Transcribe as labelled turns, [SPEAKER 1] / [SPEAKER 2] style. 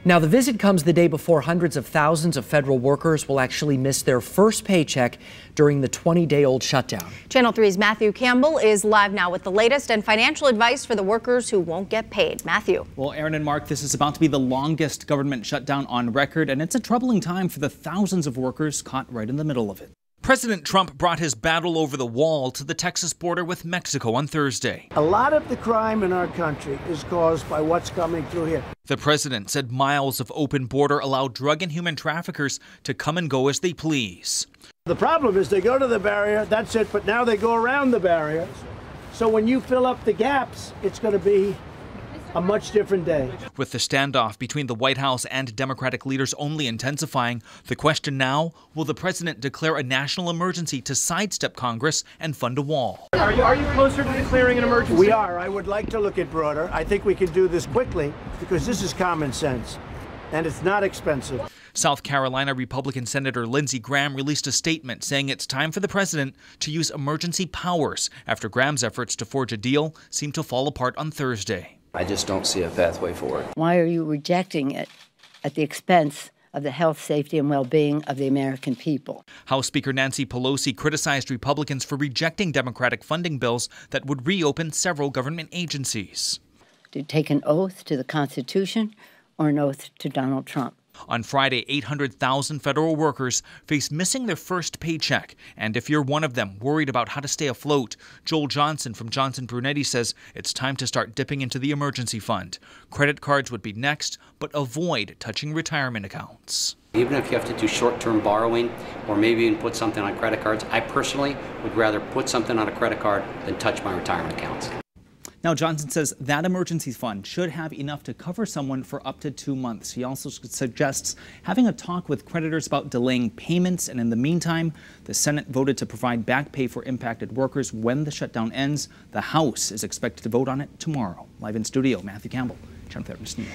[SPEAKER 1] Now, the visit comes the day before hundreds of thousands of federal workers will actually miss their first paycheck during the 20-day-old shutdown.
[SPEAKER 2] Channel 3's Matthew Campbell is live now with the latest and financial advice for the workers who won't get paid. Matthew.
[SPEAKER 3] Well, Aaron and Mark, this is about to be the longest government shutdown on record, and it's a troubling time for the thousands of workers caught right in the middle of it.
[SPEAKER 4] President Trump brought his battle over the wall to the Texas border with Mexico on Thursday.
[SPEAKER 5] A lot of the crime in our country is caused by what's coming through here.
[SPEAKER 4] The president said miles of open border allow drug and human traffickers to come and go as they please.
[SPEAKER 5] The problem is they go to the barrier, that's it, but now they go around the barrier. So when you fill up the gaps, it's going to be a much different day.
[SPEAKER 4] With the standoff between the White House and Democratic leaders only intensifying, the question now, will the president declare a national emergency to sidestep Congress and fund a wall?
[SPEAKER 6] Are you closer to declaring an emergency?
[SPEAKER 5] We are. I would like to look at broader. I think we can do this quickly because this is common sense and it's not expensive.
[SPEAKER 4] South Carolina Republican Senator Lindsey Graham released a statement saying it's time for the president to use emergency powers after Graham's efforts to forge a deal seemed to fall apart on Thursday.
[SPEAKER 7] I just don't see a pathway forward.
[SPEAKER 8] Why are you rejecting it at the expense of the health, safety, and well-being of the American people?
[SPEAKER 4] House Speaker Nancy Pelosi criticized Republicans for rejecting Democratic funding bills that would reopen several government agencies.
[SPEAKER 8] To take an oath to the Constitution or an oath to Donald Trump.
[SPEAKER 4] On Friday, 800,000 federal workers face missing their first paycheck. And if you're one of them worried about how to stay afloat, Joel Johnson from Johnson Brunetti says it's time to start dipping into the emergency fund. Credit cards would be next, but avoid touching retirement accounts.
[SPEAKER 7] Even if you have to do short-term borrowing or maybe even put something on credit cards, I personally would rather put something on a credit card than touch my retirement accounts.
[SPEAKER 3] Now, Johnson says that emergency fund should have enough to cover someone for up to 2 months. He also suggests having a talk with creditors about delaying payments. And in the meantime, the Senate voted to provide back pay for impacted workers when the shutdown ends. The House is expected to vote on it tomorrow. Live in studio, Matthew Campbell, Channel 3 News.